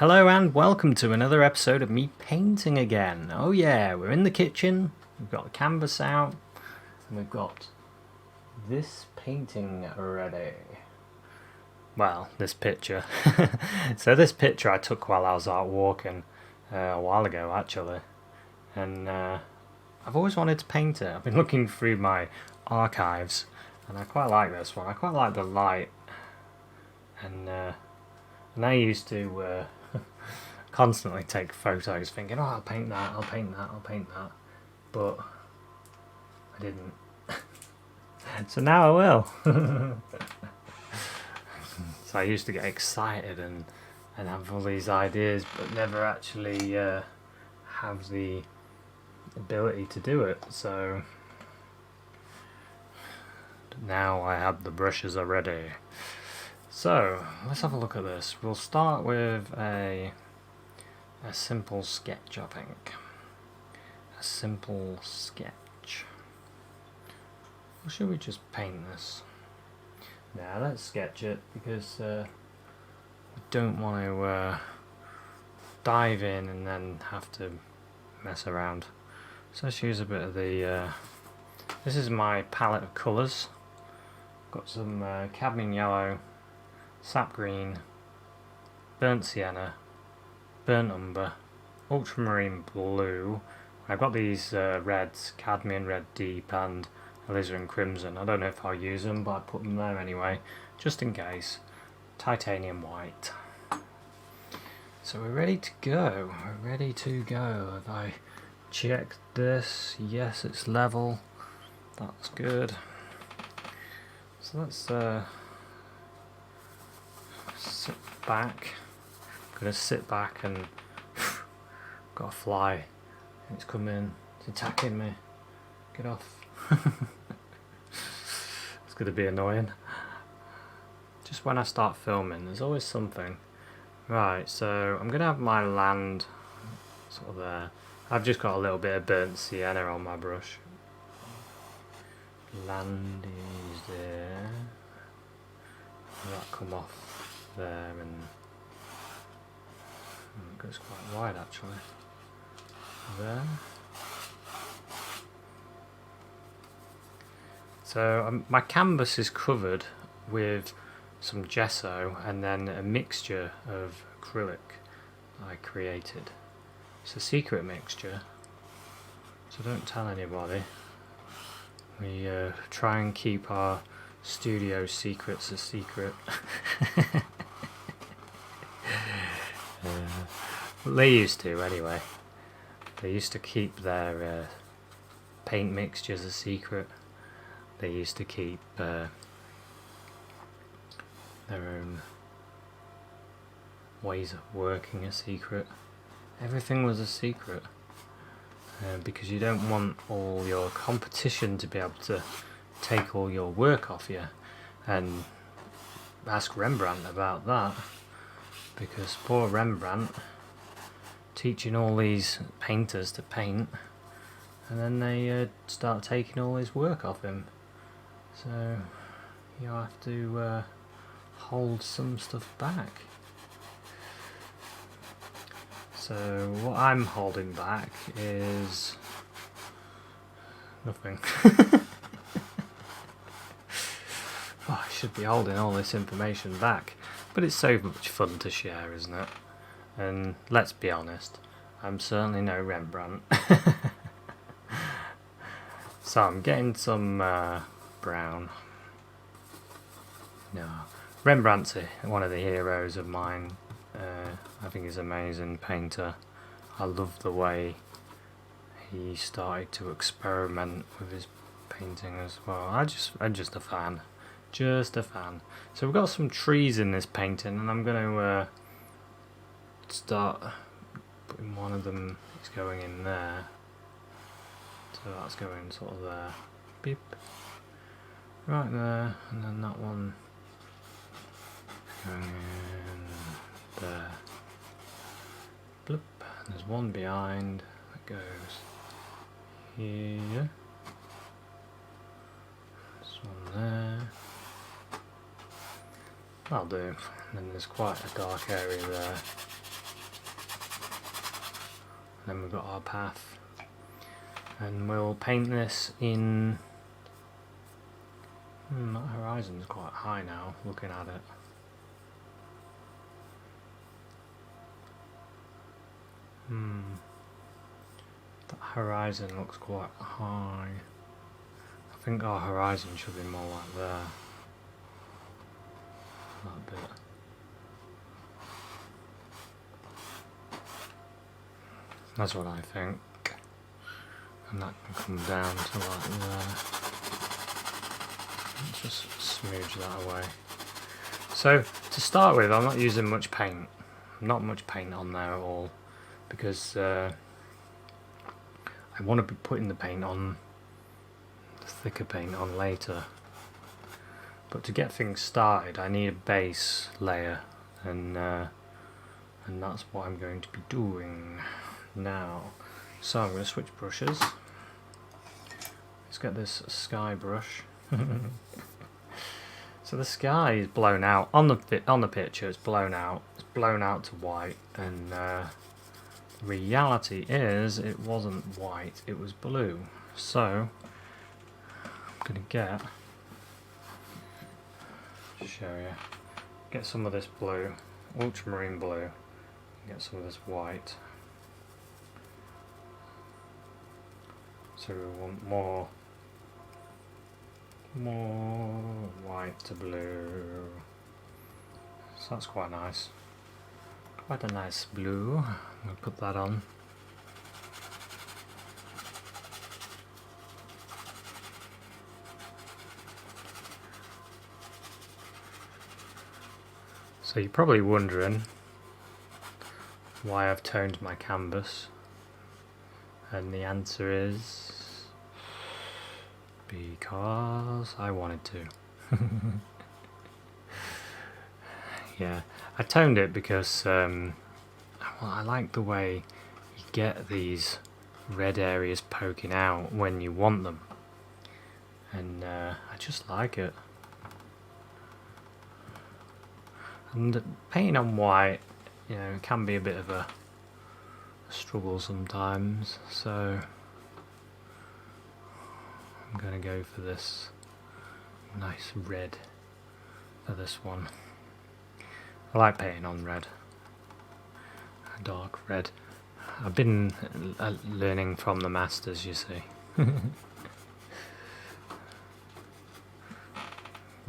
Hello and welcome to another episode of me painting again. Oh yeah, we're in the kitchen, we've got the canvas out, and we've got this painting ready. Well, this picture. So this picture I took while I was out walking a while ago actually, and I've always wanted to paint it. I've been looking through my archives and I quite like this one. I quite like the light, and I used to constantly take photos thinking, oh, I'll paint that, I'll paint that, I'll paint that, but I didn't. So now I will. So I used to get excited and have all these ideas, but never actually have the ability to do it. So now I have the brushes already. So let's have a look at this. We'll start with a simple sketch, I think. A simple sketch. Or should we just paint this? Now let's sketch it because we don't want to dive in and then have to mess around. So let's use a bit of the this is my palette of colours. Got some cadmium yellow, sap green, burnt sienna, burnt umber, ultramarine blue. I've got these reds, cadmium red deep and alizarin crimson. I don't know if I'll use them, but I put them there anyway, just in case. Titanium white. So we're ready to go. We're ready to go. Have I checked this? Yes, it's level. That's good. So let's sit back. I'm gonna sit back and got a fly. It's coming. It's attacking me. Get off. It's gonna be annoying. Just when I start filming, there's always something. Right, so I'm gonna have my land sort of there. I've just got a little bit of burnt sienna on my brush. Land is there. That come off there and it goes quite wide actually. There. So my canvas is covered with some gesso and then a mixture of acrylic I created. It's a secret mixture, so don't tell anybody. We try and keep our studio secrets a secret. They used to anyway. They used to keep their paint mixtures a secret. They used to keep their own ways of working a secret. Everything was a secret. Because you don't want all your competition to be able to take all your work off you. And ask Rembrandt about that. Because poor Rembrandt, teaching all these painters to paint, and then they start taking all his work off him. So you have to hold some stuff back. So what I'm holding back is nothing. Oh, I should be holding all this information back, but it's so much fun to share, isn't it? And let's be honest, I'm certainly no Rembrandt. So I'm getting some brown. No, Rembrandt's one of the heroes of mine. I think he's an amazing painter. I love the way he started to experiment with his painting as well. I'm just a fan. Just a fan. So we've got some trees in this painting, and I'm going to start putting one of them. It's going in there. So that's going sort of there. Beep. Right there, and then that one going in there. Bloop. And there's one behind that goes here. This one there. That'll do. And then there's quite a dark area there. then we've got our path. And we'll paint this in... that horizon's quite high now, looking at it. That horizon looks quite high. I think our horizon should be more like there. That bit. That's what I think. And that can come down to like there. Let's just smooch that away. So to start with, I'm not using much paint. Not much paint on there at all, because I want to be putting the paint on, the thicker paint on later. But to get things started, I need a base layer, and that's what I'm going to be doing now. So I'm going to switch brushes. Let's get this sky brush. So the sky is blown out on the picture. It's blown out. It's blown out to white, and reality is it wasn't white. It was blue. So I'm going to show you. Get some of this blue, ultramarine blue. Get some of this white. So we want more white to blue. So that's quite nice. Quite a nice blue. I'll put that on. So you're probably wondering why I've toned my canvas, and the answer is because I wanted to. Yeah, I toned it because well, I like the way you get these red areas poking out when you want them, and I just like it. And painting on white, you know, can be a bit of a struggle sometimes, so I'm going to go for this nice red for this one. I like painting on red, a dark red. I've been learning from the masters, you see. We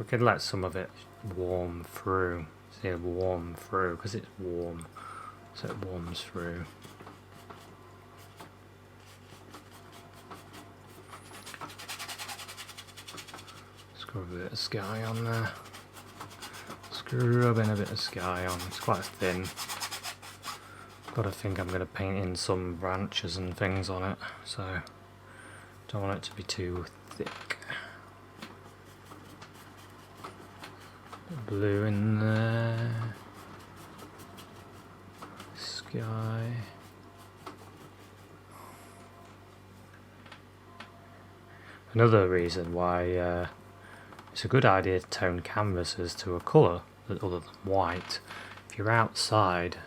could let some of it warm through. See, it warm through because it's warm, so it warms through. Scrub a bit of sky on there. Scrubbing a bit of sky on. It's quite thin. Got to think I'm going to paint in some branches and things on it, so don't want it to be too thick. Blue in there. Sky. Another reason why it's a good idea to tone canvases to a colour other than white. If you're outside,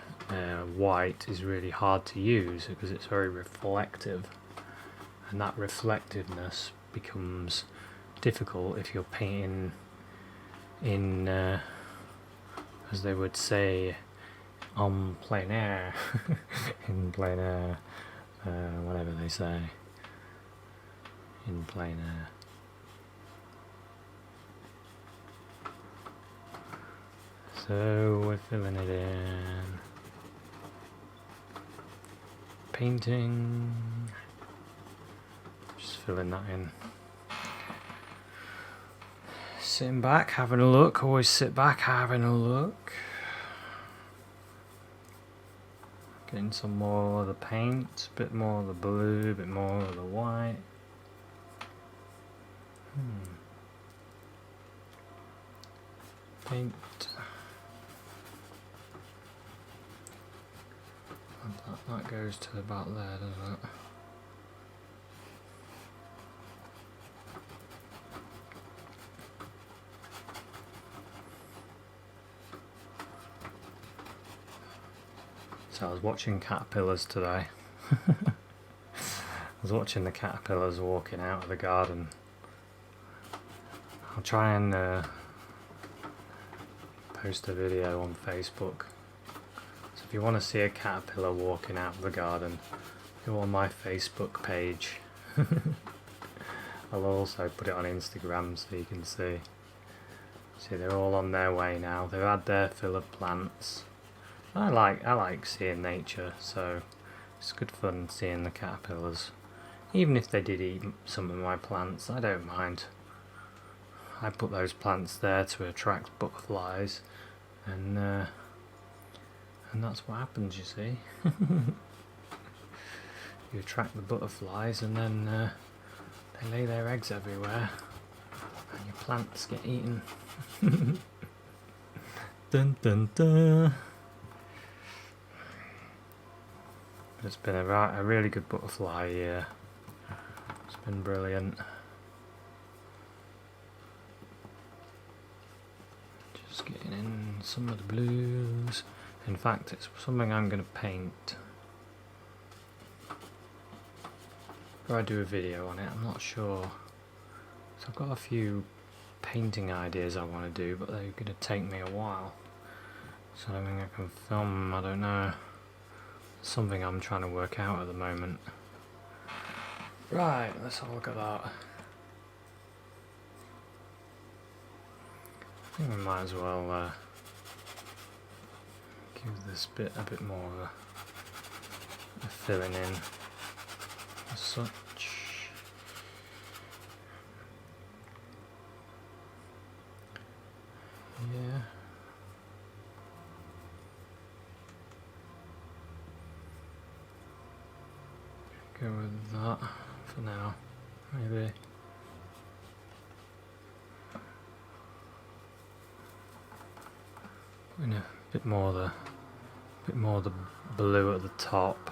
white is really hard to use because it's very reflective, and that reflectiveness becomes difficult if you're painting in, as they would say, en plein air, in plein air, whatever they say, in plein air. So we're filling it in, painting, just filling that in. Sitting back, having a look, always sit back, having a look. Getting some more of the paint, a bit more of the blue, a bit more of the white. Paint. That goes to about there, doesn't it? So I was watching caterpillars today. I was watching the caterpillars walking out of the garden. I'll try and post a video on Facebook. So if you want to see a caterpillar walking out of the garden, go on my Facebook page. I'll also put it on Instagram so you can see. See, they're all on their way now. They've had their fill of plants. I like seeing nature, so it's good fun seeing the caterpillars. Even if they did eat some of my plants, I don't mind. I put those plants there to attract butterflies, and that's what happens, you see. You attract the butterflies, and then they lay their eggs everywhere, and your plants get eaten. Dun dun dun. It's been a really good butterfly year. It's been brilliant. Just getting in some of the blues. In fact, it's something I'm going to paint. Before I do a video on it, I'm not sure. So I've got a few painting ideas I want to do, but they're going to take me a while. So I don't think I can film, I don't know. Something I'm trying to work out at the moment. Right, let's have a look at that. I think we might as well give this bit a bit more of a filling in as such. Yeah. Go with that for now, maybe. Putting a bit more of the blue at the top.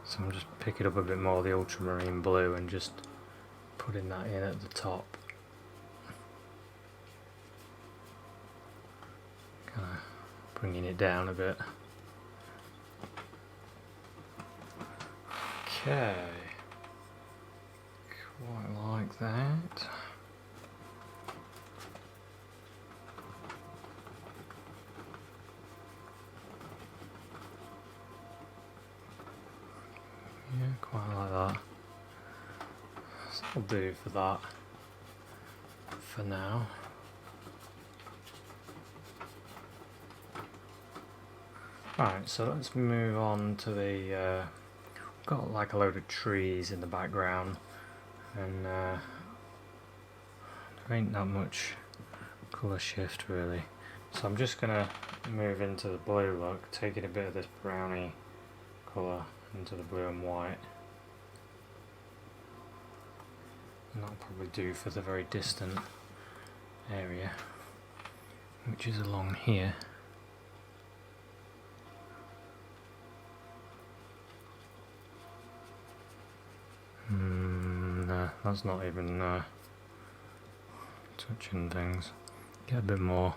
So I'm just picking up a bit more of the ultramarine blue and just putting that in at the top. Kind of bringing it down a bit. Okay, quite like that. Yeah, quite like that. So I'll do for that for now. Right, so let's move on to the got like a load of trees in the background, and there ain't that much colour shift really. So I'm just gonna move into the blue look, taking a bit of this browny colour into the blue and white. And that'll probably do for the very distant area, which is along here. No, that's not even touching things. Get a bit more.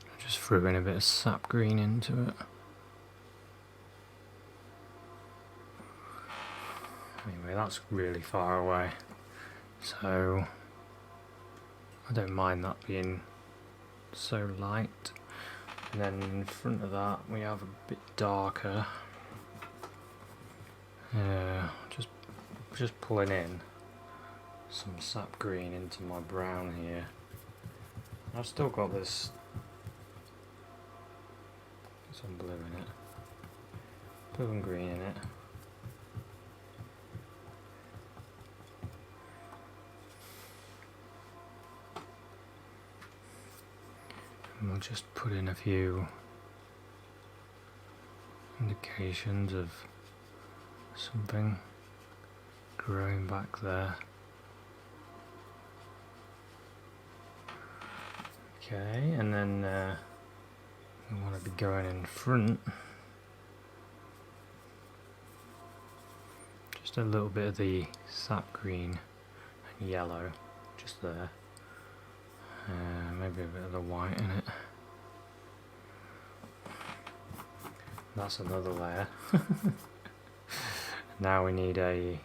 I just threw in a bit of sap green into it. Anyway, that's really far away, so I don't mind that being so light. And then in front of that we have a bit darker. Just pulling in some sap green into my brown here. I've still got this some blue in it, blue and green in it. And we'll just put in a few indications of something growing back there. Okay, and then we want to be going in front. Just a little bit of the sap green and yellow, just there. Maybe a bit of the white in it. That's another layer. Now we need a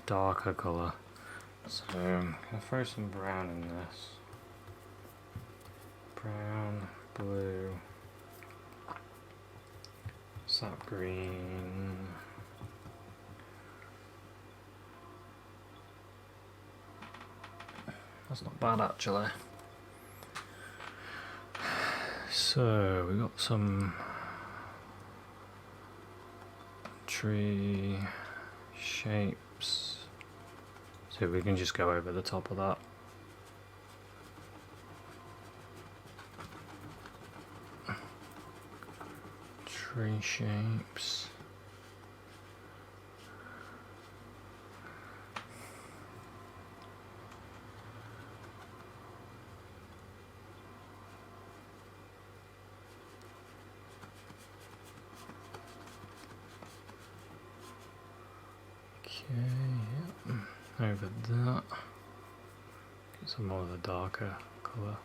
darker colour. So I'm going to throw some brown in this. Brown, blue, sap green. That's not bad actually. So we got some tree shapes. So we can just go over the top of that. Tree shapes. Okay, over that. Get some more of the darker colour.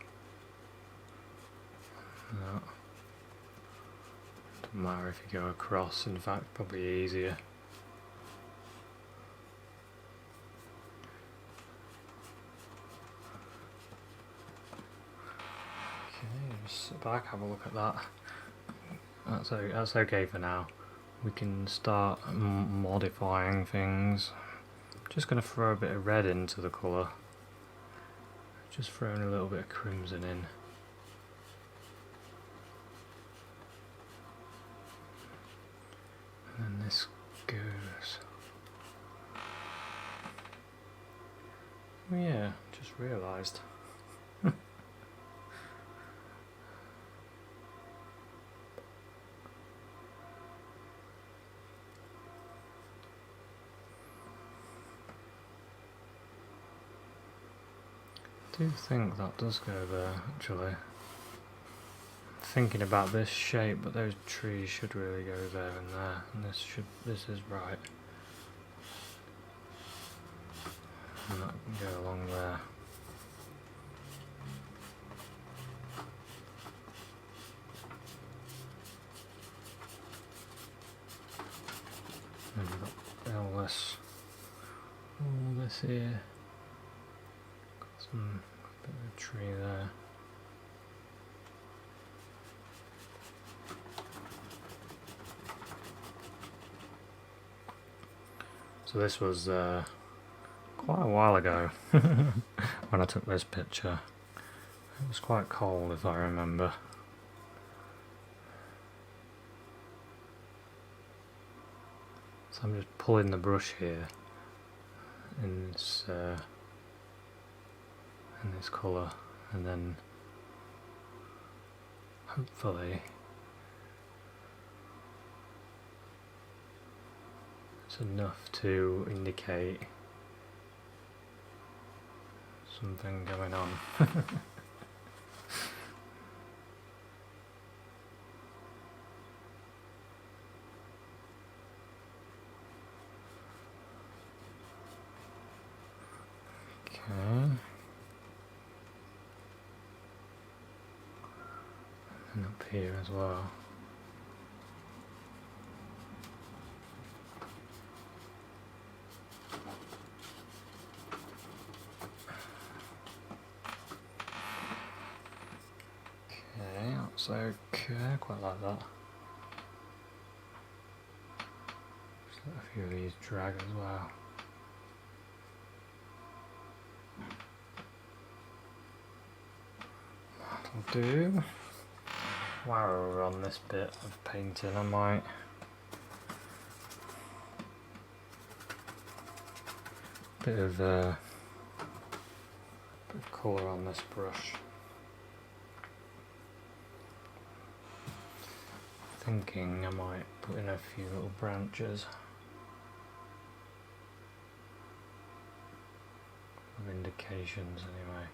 That. Doesn't matter if you go across, in fact, probably easier. Okay, just sit back, have a look at that. That's okay for now. We can start modifying things. Just going to throw a bit of red into the colour. Just throwing a little bit of crimson in. And then this goes. Oh yeah, just realised. I do think that does go there, actually. I'm thinking about this shape, but those trees should really go there and there, and this is right. And that can go along there. And we've got all this here. Some bit of a tree there. So this was quite a while ago when I took this picture. It was quite cold, if I remember. So I'm just pulling the brush here in this colour, and then hopefully it's enough to indicate something going on. Okay. And up here as well. Okay, that's okay, I quite like that. Just let a few of these drag as well. That'll do. While we're on this bit of painting, I might bit of colour on this brush. Thinking I might put in a few little branches of indications anyway.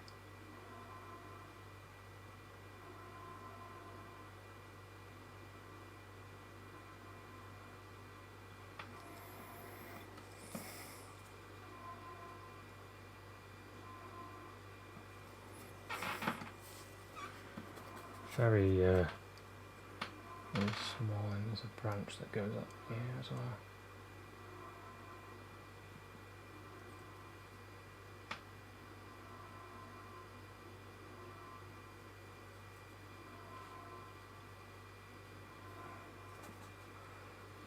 very small, and there's a branch that goes up here as well.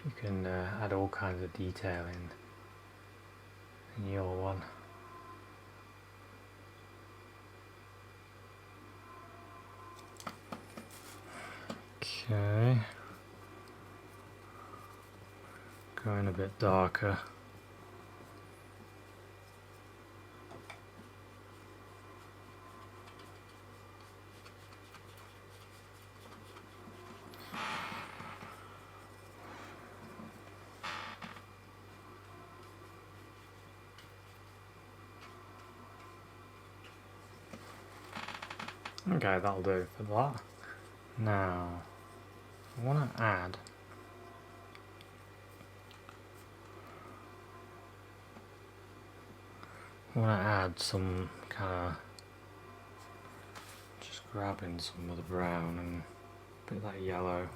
You can add all kinds of detail in your one. Okay, going a bit darker. Okay, that'll do for that. Now, I want to add some kind of, just grabbing some of the brown and a bit of that yellow.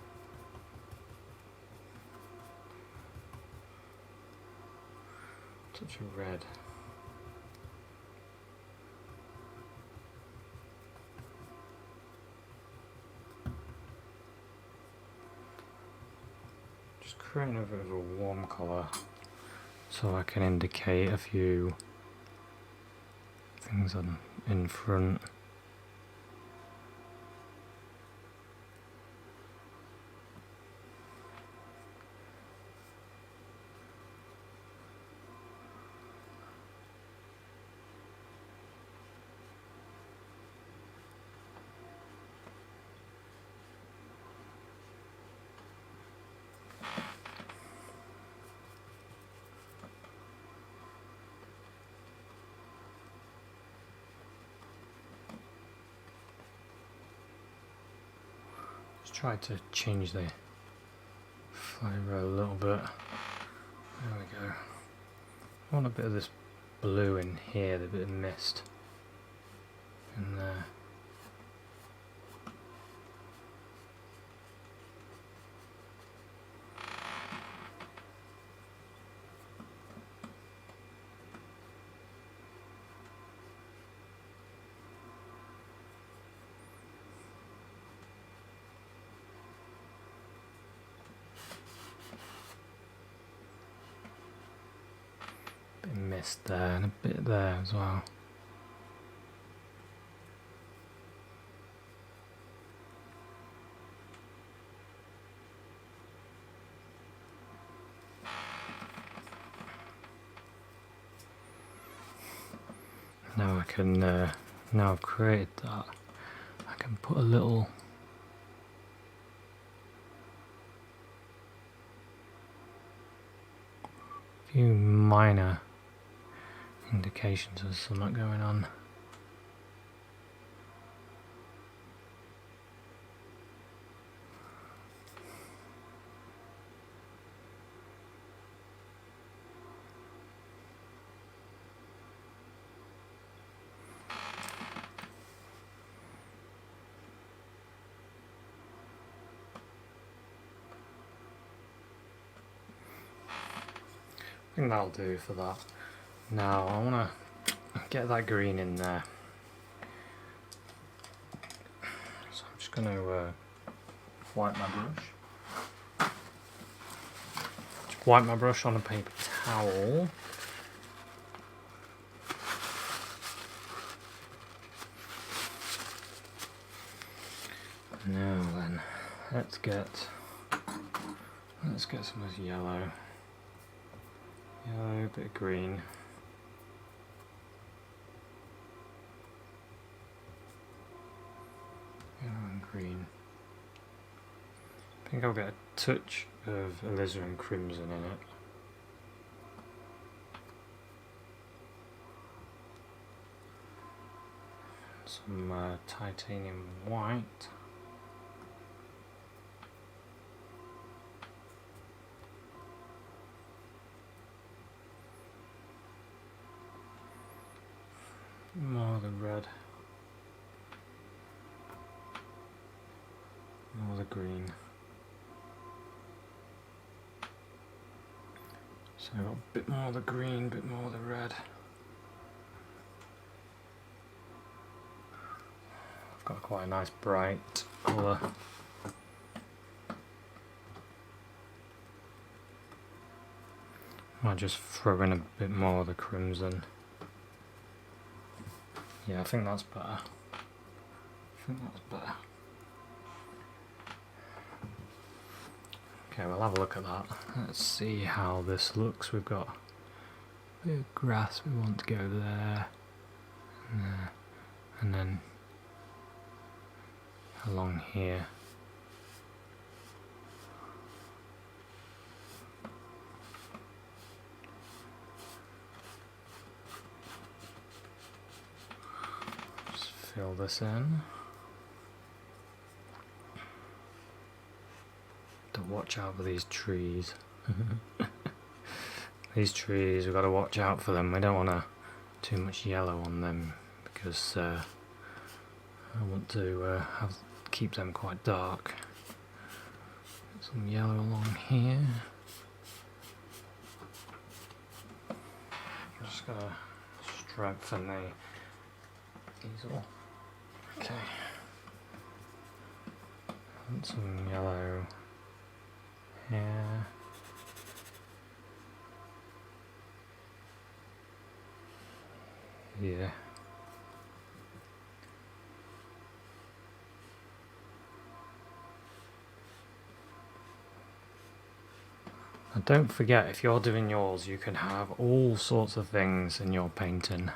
Touch of red. Just creating a bit of a warm colour so I can indicate a few things in front. Try to change the flavour a little bit. There we go. I want a bit of this blue in here, the bit of mist in there. Mist there and a bit there as well. Now I can, now I've created that, I can put a little few minor indications of something going on. I think that'll do for that. Now I want to get that green in there. So I'm just going to wipe my brush. Just wipe my brush on a paper towel. Now then, let's get some of this yellow. Yellow, a bit of green. Yellow and green. I think I'll get a touch of alizarin crimson in it. Some titanium white. More of the red. More the green. So I've got a bit more of the green, a bit more of the red. I've got quite a nice bright colour. I'll just throw in a bit more of the crimson. Yeah, I think that's better. Okay, we'll have a look at that. Let's see how this looks. We've got a bit of grass, we want to go there, and then along here. Just fill this in. To watch out for these trees. These trees, we've got to watch out for them. We don't want too much yellow on them because I want to keep them quite dark. Some yellow along here. I'm just going to strengthen the easel. Okay. And some yellow here. Yeah. And don't forget, if you're doing yours, you can have all sorts of things in your painting.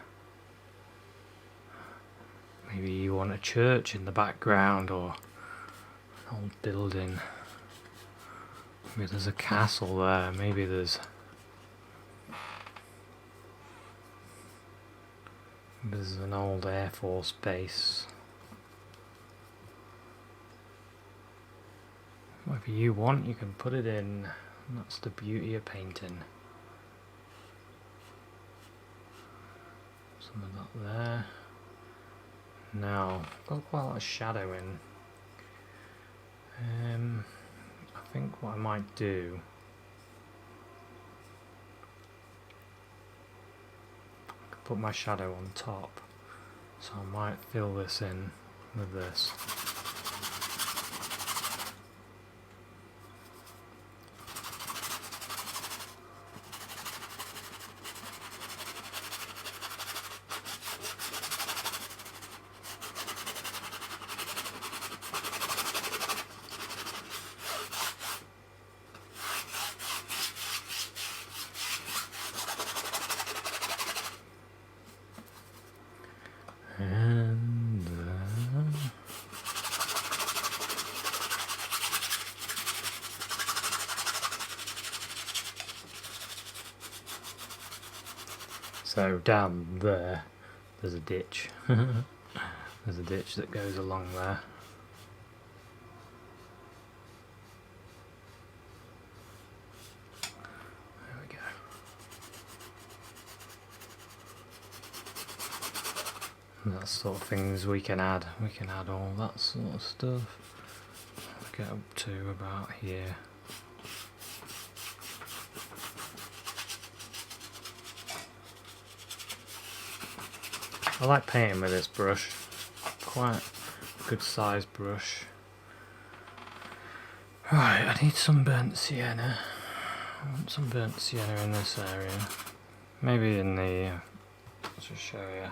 Maybe you want a church in the background or an old building. Maybe there's a castle there, maybe there's an old Air Force base. Whatever you want, you can put it in. And that's the beauty of painting. Some of that there. Now, I've got quite a lot of shadow in. I think what I might do, I could put my shadow on top, so I might fill this in with this. And so down there, there's a ditch. There's a ditch that goes along there. There we go. And that's sort of things we can add. We can add all that sort of stuff. Get up to about here. I like painting with this brush. Quite a good sized brush. Right, I need some burnt sienna. I want some burnt sienna in this area. Maybe in the... let's just show you.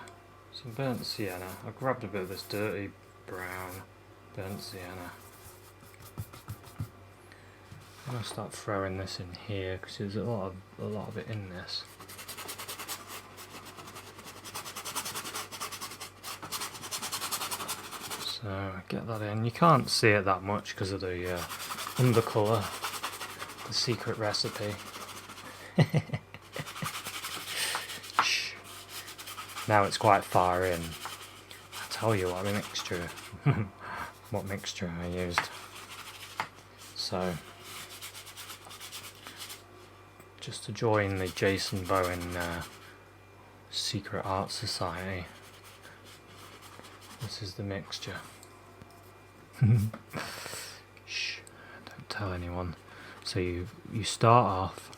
Some burnt sienna. I grabbed a bit of this dirty brown burnt sienna. I'm going to start throwing this in here because there's a lot of it in this. So get that in. You can't see it that much because of the undercolour, the secret recipe. Now it's quite far in. I'll tell you what mixture, what mixture I used. So, just to join the Jason Bowen Secret Art Society, this is the mixture. tell anyone. So you start off,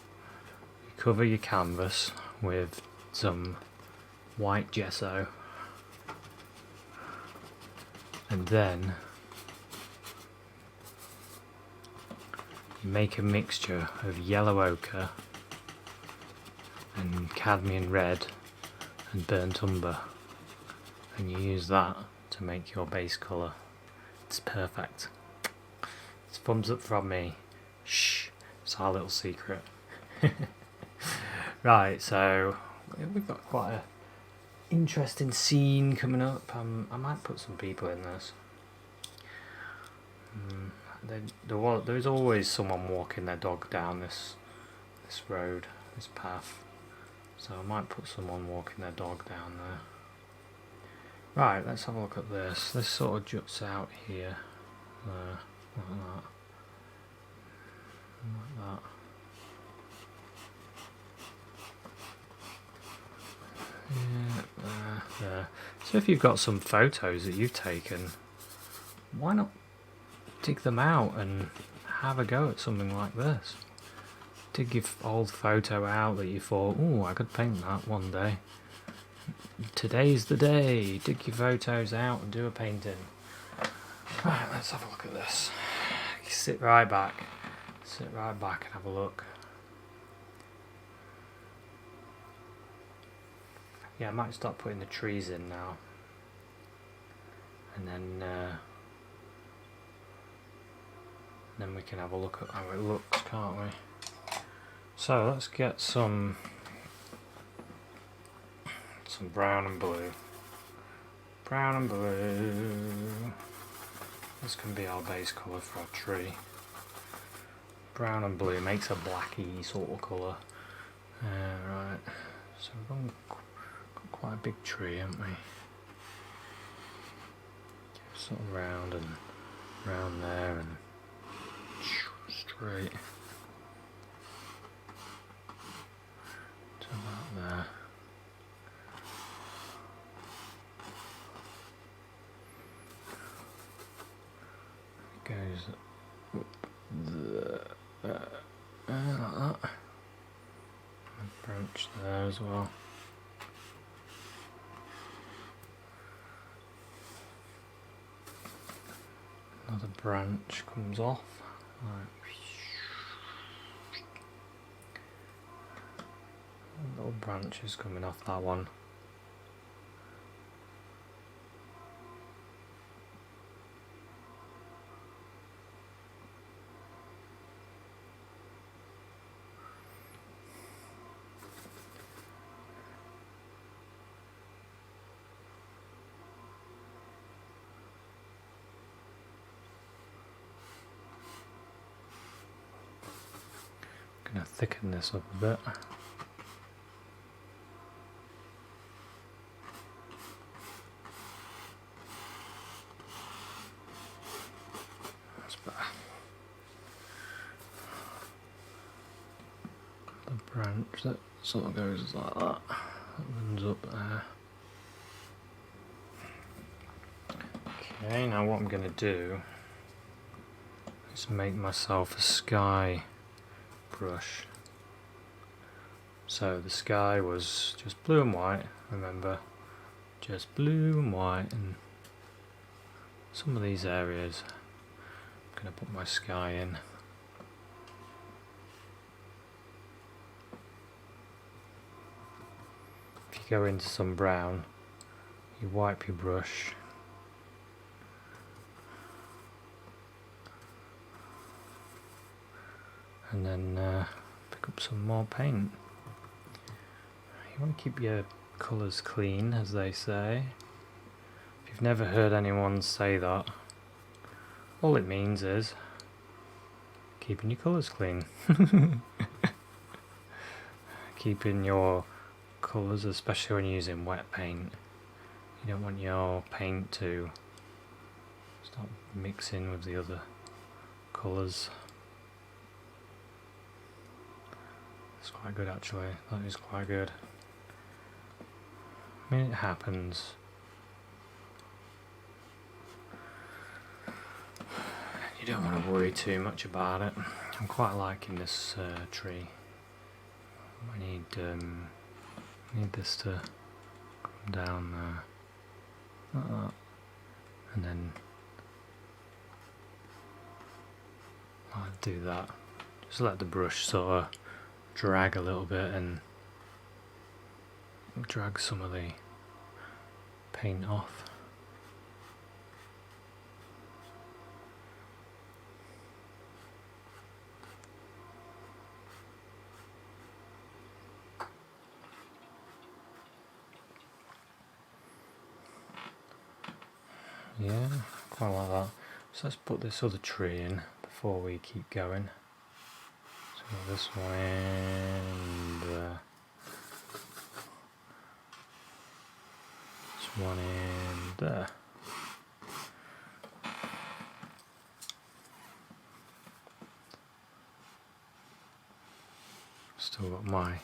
you cover your canvas with some white gesso, and then you make a mixture of yellow ochre and cadmium red and burnt umber, and you use that to make your base colour. It's perfect. It's thumbs up from me. Shh, it's our little secret. Right, so we've got quite an interesting scene coming up. I might put some people in this. There's always someone walking their dog down this road, this path. So I might put someone walking their dog down there. Right, let's have a look at this. This sort of juts out here. There, like that. Like that. Yeah, there. So if you've got some photos that you've taken, why not dig them out and have a go at something like this? Dig your old photo out that you thought, oh, I could paint that one day. Today's the day. Dig your photos out and do a painting. Right, let's have a look at this. Sit right back and have a look. Yeah, I might start putting the trees in now, and then we can have a look at how it looks, can't we? So let's get some brown and blue. Brown and blue. This can be our base colour for our tree. Brown and blue makes a blacky sort of colour. Right, so we've got quite a big tree, haven't we? Sort of round and round there and straight to about there. Goes like that. A branch there as well. Another branch comes off. Right. Little branches coming off that one. Gonna thicken this up a bit. That's better. The branch that sort of goes like that. That runs up there. Okay, now what I'm gonna do is make myself a sky brush. So the sky was just blue and white, remember, just blue and white, and some of these areas I'm going to put my sky in. If you go into some brown, you wipe your brush and then pick up some more paint. You want to keep your colours clean, as they say. If you've never heard anyone say that, all it means is keeping your colours clean. Keeping your colours, especially when you're using wet paint, you don't want your paint to start mixing with the other colours. It's quite good actually, that is quite good. I mean, it happens. you don't want to worry too much about it. I'm quite liking this tree. I need this to come down there, like that, and then I'll do that. Just let the brush sort of drag a little bit and drag some of the paint off. Yeah, quite like that. So let's put this other tree in before we keep going. So this one in there. This one in there. Still got my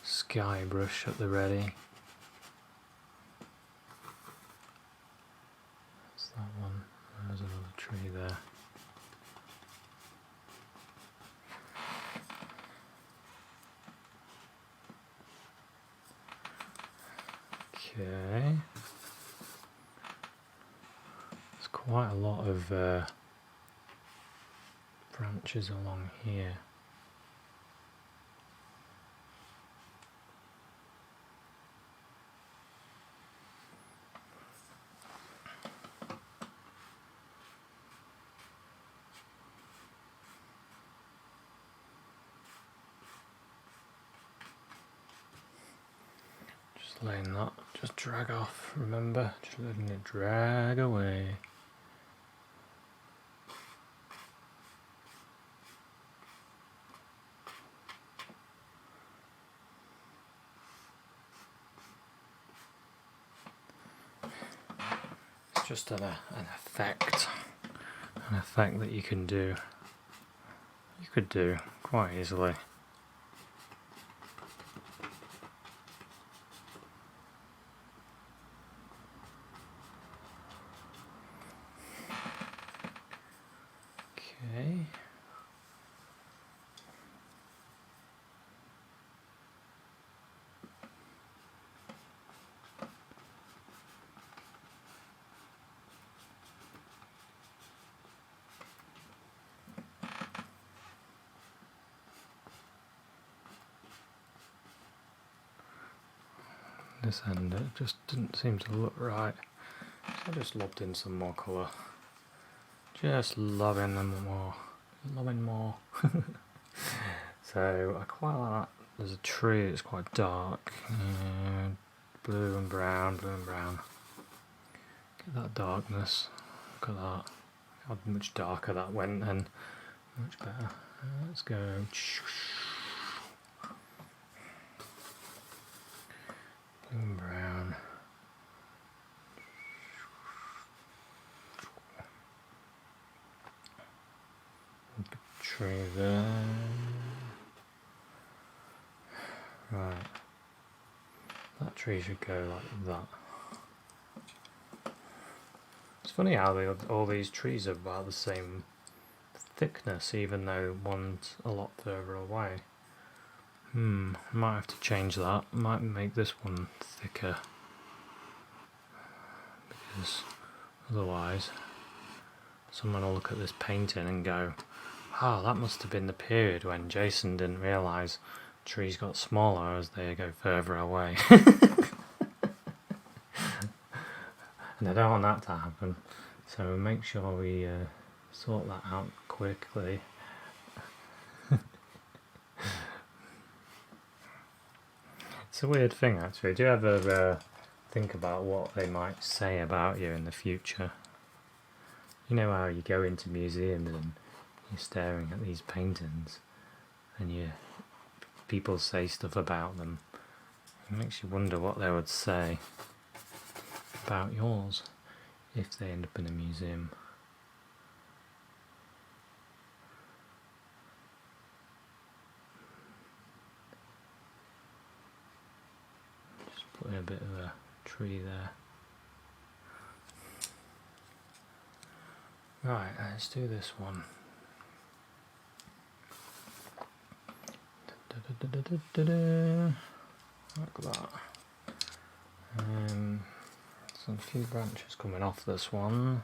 sky brush at the ready. That's that one. There's another tree there. Okay. There's quite a lot of branches along here. Just letting that just drag off, remember? Just letting it drag away. It's just an effect that you can do. You could do quite easily. Okay. This end, it just didn't seem to look right, so I just lobbed in some more colour. Just lobbing them more. Lobbing more. So I quite like that. There's a tree that's quite dark. Blue and brown, blue and brown. Get that darkness. Look at that. How much darker that went and much better. Let's go. Blue and brown. Big tree there. Right. That tree should go like that. It's funny how all these trees are about the same thickness, even though one's a lot further away. Might have to change that. Might make this one thicker, because otherwise someone will look at this painting and go, "Oh, that must have been the period when Jason didn't realise trees got smaller as they go further away." And I don't want that to happen, so make sure we sort that out quickly. It's a weird thing, actually. Do you ever think about what they might say about you in the future? You know how you go into museums and you're staring at these paintings and people say stuff about them. It makes you wonder what they would say about yours if they end up in a museum. Just putting a bit of a tree there. Right, let's do this one. Look at that. So a few branches coming off this one.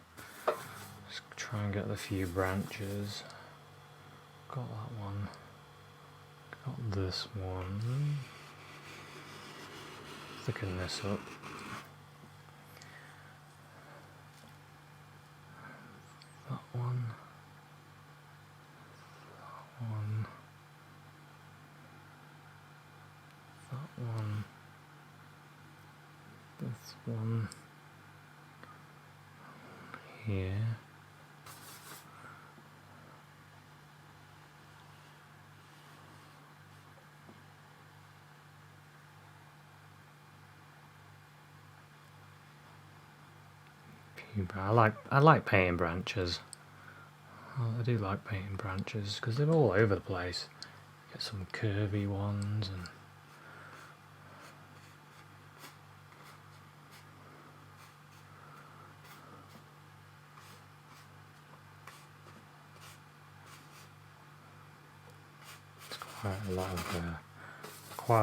Just try and get the few branches. Got that one. Got this one. Thicken this up. That one. That one. That one. This one. Here. I like painting branches. I do like painting branches because they're all over the place. Get some curvy ones and it's quite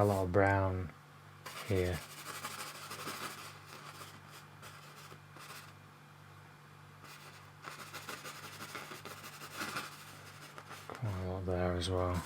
a lot of brown here. Quite a lot there as well.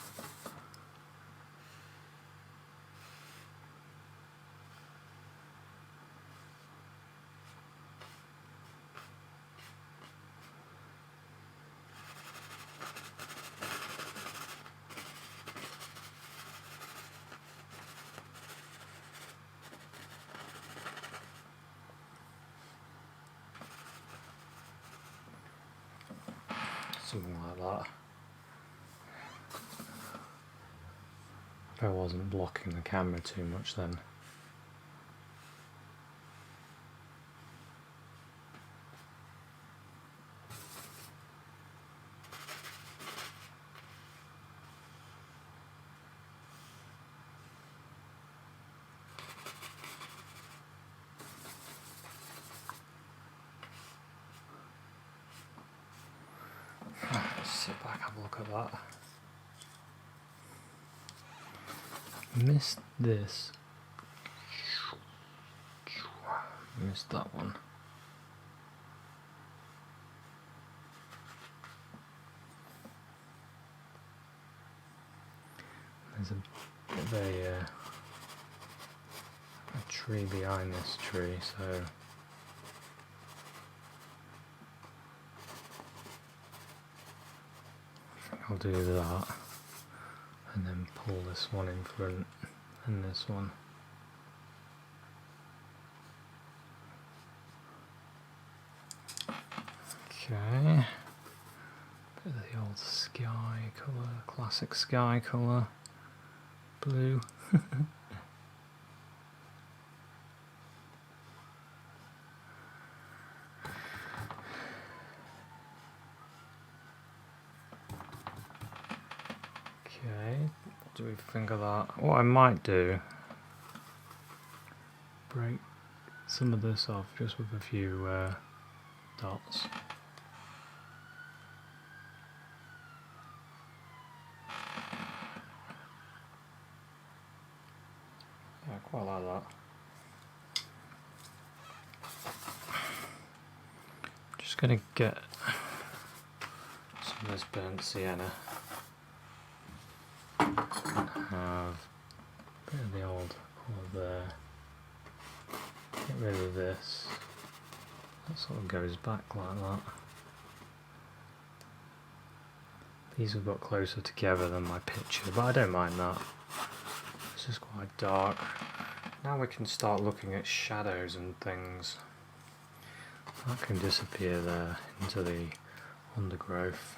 Something like that. If I wasn't blocking the camera too much then. Let's sit back, have a look at that. Missed this. Missed that one. There's a bit of a tree behind this tree, so I'll do that and then pull this one in front and this one. Okay, bit of the old sky colour, classic sky colour, blue. Okay, what do we think of that? What I might do, break some of this off just with a few dots. Yeah, I quite like that. Just gonna get some of this burnt sienna. Have a bit of the old colour there. Get rid of this. That sort of goes back like that. These have got closer together than my picture, but I don't mind that. It's just quite dark. Now we can start looking at shadows and things. That can disappear there into the undergrowth.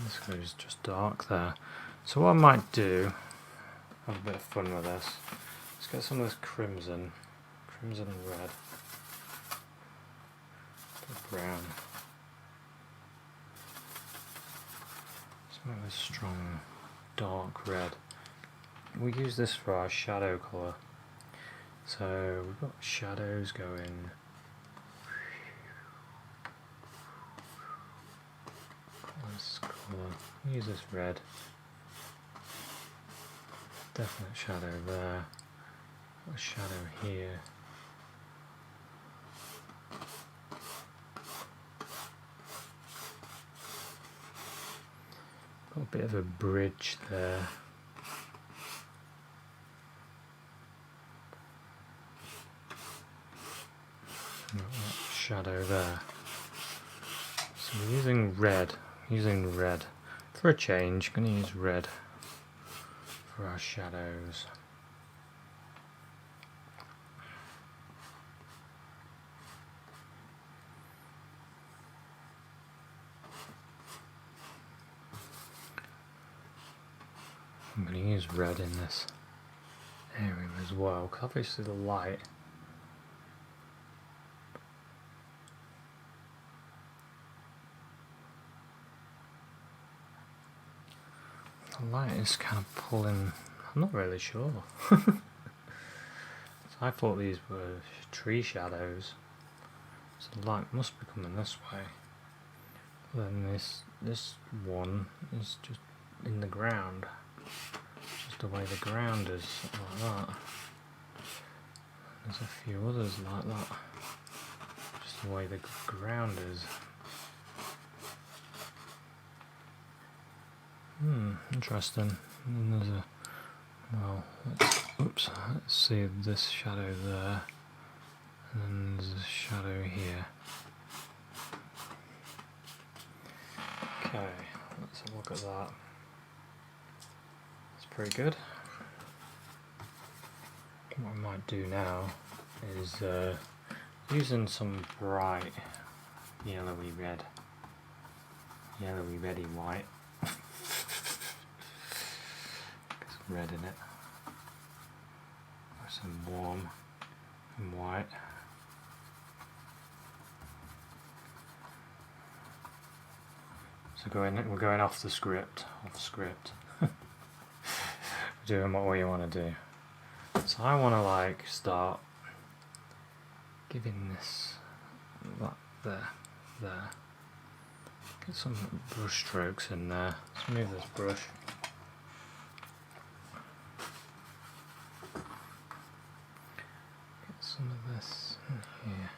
This goes just dark there. So what I might do, have a bit of fun with this. Let's get some of this crimson and red, a bit brown. Some of this strong dark red. We use this for our shadow colour. So we've got shadows going. Let's use this red. Definite shadow there. Got a shadow here. Got a bit of a bridge there. Got that shadow there. So we're using red. For a change, I'm going to use red for our shadows. I'm going to use red in this area as well, because obviously the light is kind of pulling. I'm not really sure. So I thought these were tree shadows, so the light must be coming this way. Then this one is just in the ground, just the way the ground is, like that. There's a few others like that, just the way the ground is. Interesting. And there's a, well, let's see this shadow there, and then there's a shadow here. Okay, let's have a look at that. That's pretty good. What I might do now is using some bright yellowy reddy white. Red in it. Some warm and white. So we're going off the script. Doing what we want to do. So I want to start giving this that there. Get some brush strokes in there. Let's move this brush. Get some of this in here.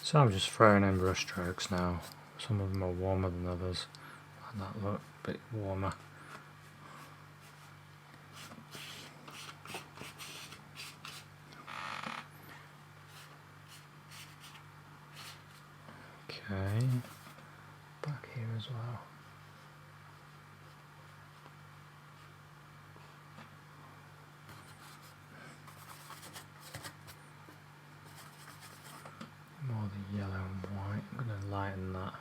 So I'm just throwing in brush strokes now. Some of them are warmer than others. And that look a bit warmer. Okay, back here as well. More the yellow and white. I'm going to lighten that.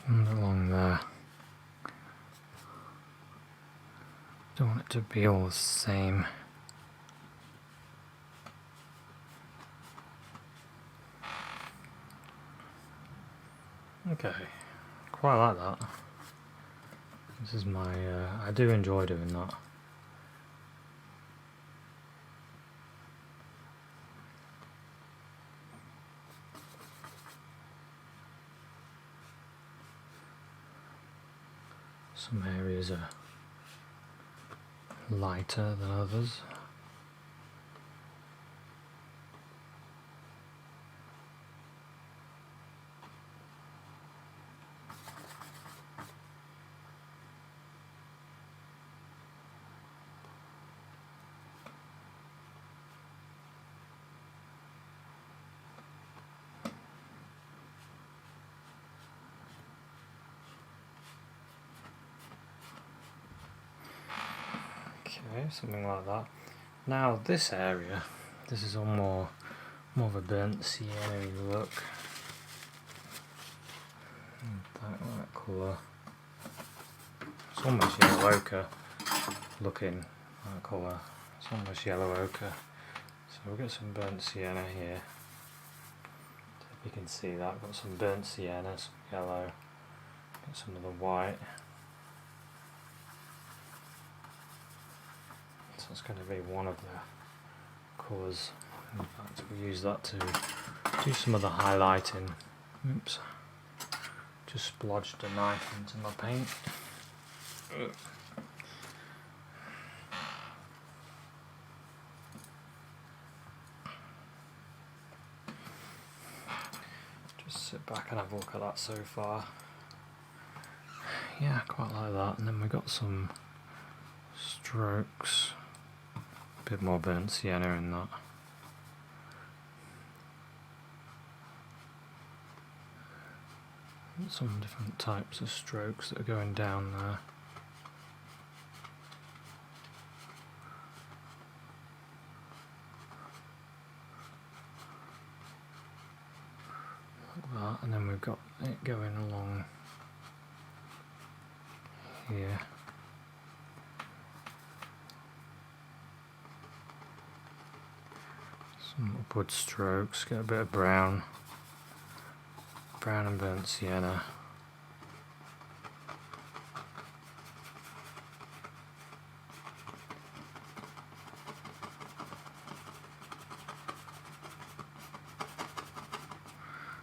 And along there. Don't want it to be all the same. Okay, quite like that. This is my, I do enjoy doing that. Some areas are lighter than others. Okay, something like that. Now this area, this is all more of a burnt sienna look. That colour. It's almost yellow ochre looking, that colour. It's almost yellow ochre. So we'll get some burnt sienna here. If you can see that, I've got some burnt sienna, some yellow, get some of the white. So it's going to be one of the colours. In fact, we'll use that to do some of the highlighting. Oops. Just splodged a knife into my paint. Just sit back and have a look at that so far. Yeah, quite like that. And then we've got some strokes. A bit more burnt sienna in that. Some different types of strokes that are going down there. Like that, and then we've got it going along here. Some upward strokes, get a bit of brown and burnt sienna.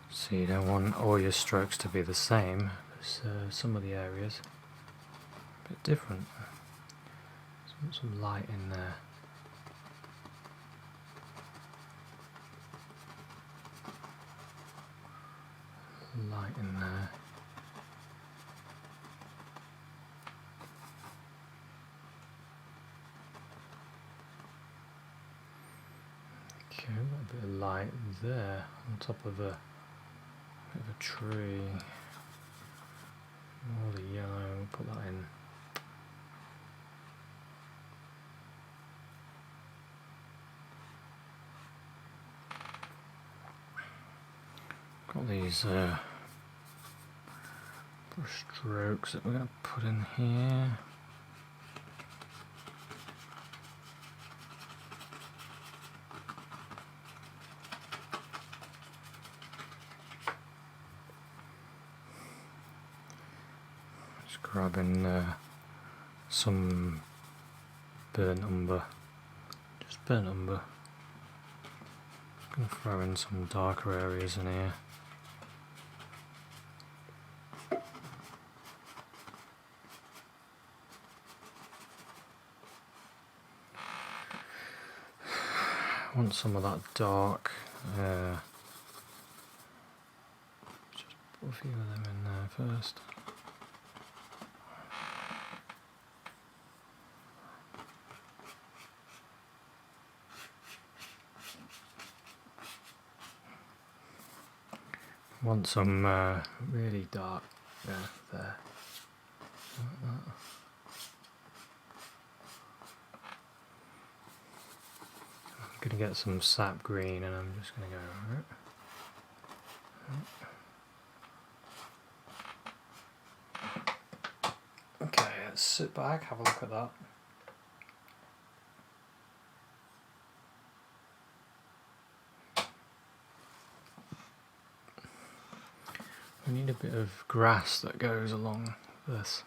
So you don't want all your strokes to be the same, because some of the areas are a bit different. Some light in there. Light in there. Okay, a little bit of light there on top of a bit of a tree. More the yellow, put that in. Got these brush strokes that we're going to put in here. Just grabbing some burnt umber. Just burnt umber. Going to throw in some darker areas in here. I want some of that dark. Just put a few of them in there first. Want some really dark there. Like that. I'm going to get some sap green and I'm just going to go. Okay, let's sit back, have a look at that. We need a bit of grass that goes along this.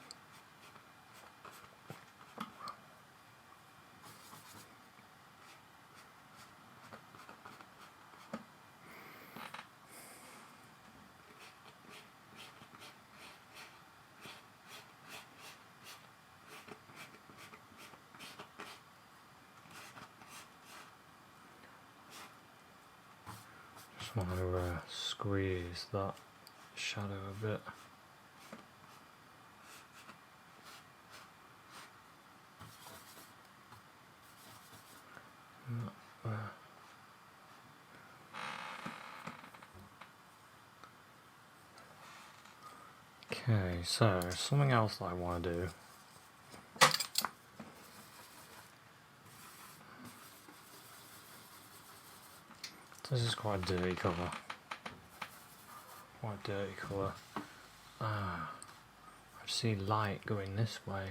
Just want to squeeze that shadow a bit. Okay, so something else that I want to do This is quite a dirty colour. Quite a dirty colour. I see light going this way.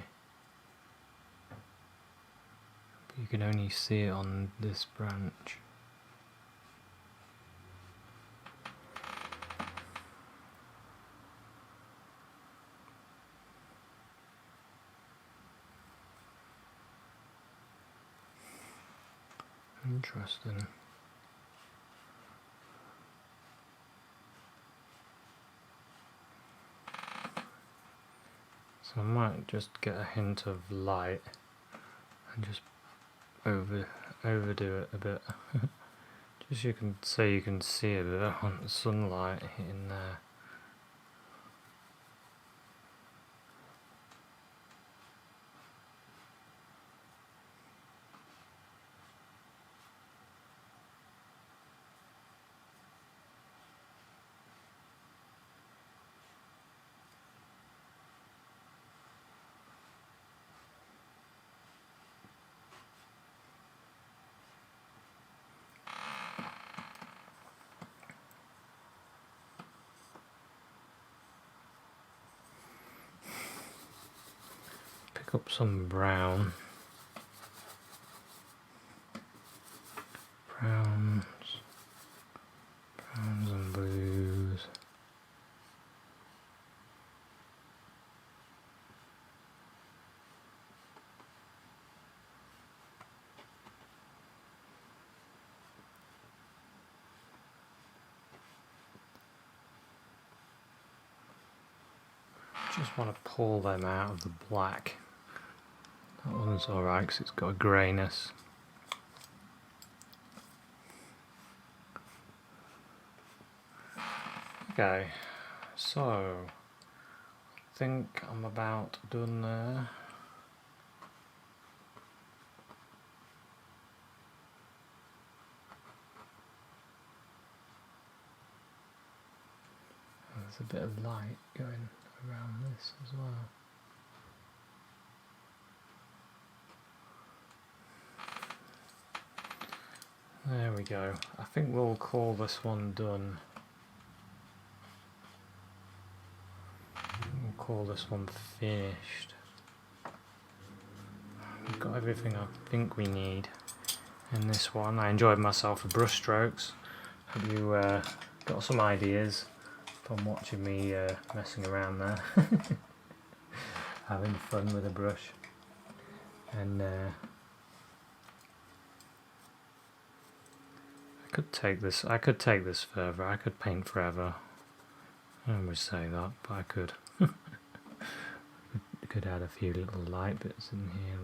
But you can only see it on this branch. Interesting. So I might just get a hint of light and just overdo it a bit. Just you can see a bit on the sunlight hitting there. Pick up some browns and blues. Just want to pull them out of the black. That one's alright because it's got a greyness. Okay, so I think I'm about done there. There's a bit of light going around this as well. There we go. I think we'll call this one done. We'll call this one finished. We've got everything I think we need in this one. I enjoyed myself with brush strokes. Hope you got some ideas from watching me messing around there. Having fun with a brush. And I could take this further. I could paint forever. I don't always say that, but I could. Could add a few little light bits in here.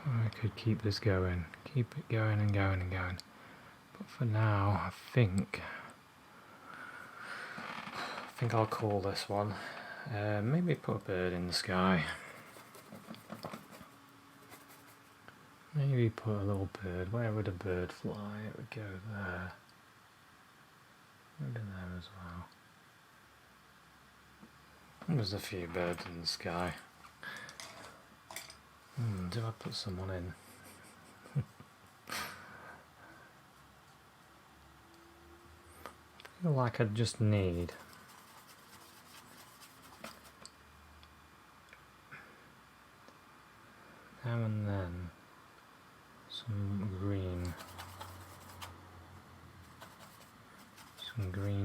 I could keep this going, keep it going and going and going. But for now, I think I'll call this one. Maybe put a bird in the sky. Maybe put a little bird. Where would a bird fly? It would go there. Maybe there as well. There's a few birds in the sky. Do I put someone in? I feel like I just need now and then some green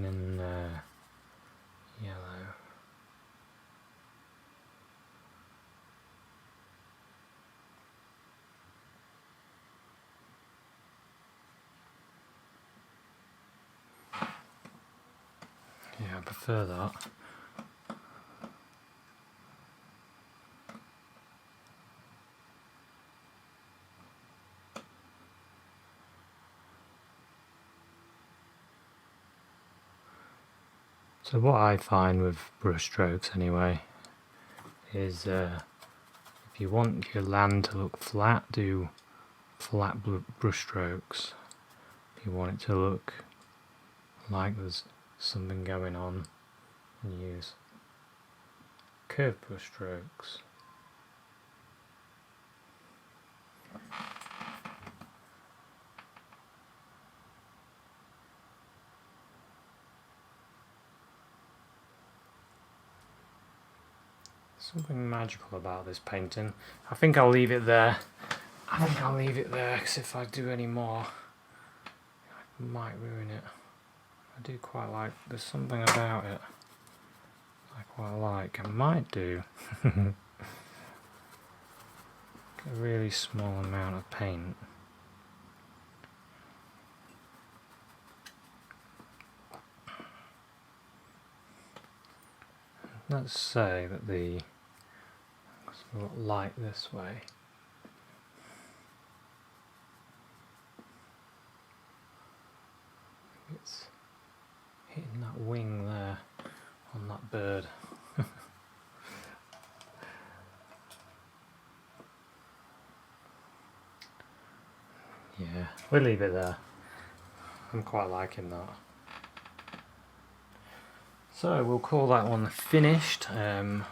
and yellow. Yeah, I prefer that. So what I find with brush strokes anyway is If you want your land to look flat, do flat brush strokes. If you want it to look like there's something going on, then use curved brush strokes. Something magical about this painting. I think I'll leave it there. Because if I do any more, I might ruin it. I do quite like, there's something about it I quite like. I might do a really small amount of paint. Let's say that the light this way. It's hitting that wing there on that bird. Yeah, we'll leave it there. I'm quite liking that. So we'll call that one finished. I'm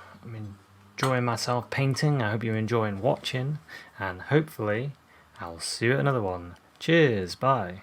enjoying myself painting. I hope you're enjoying watching, and hopefully I'll see you at another one. Cheers, bye.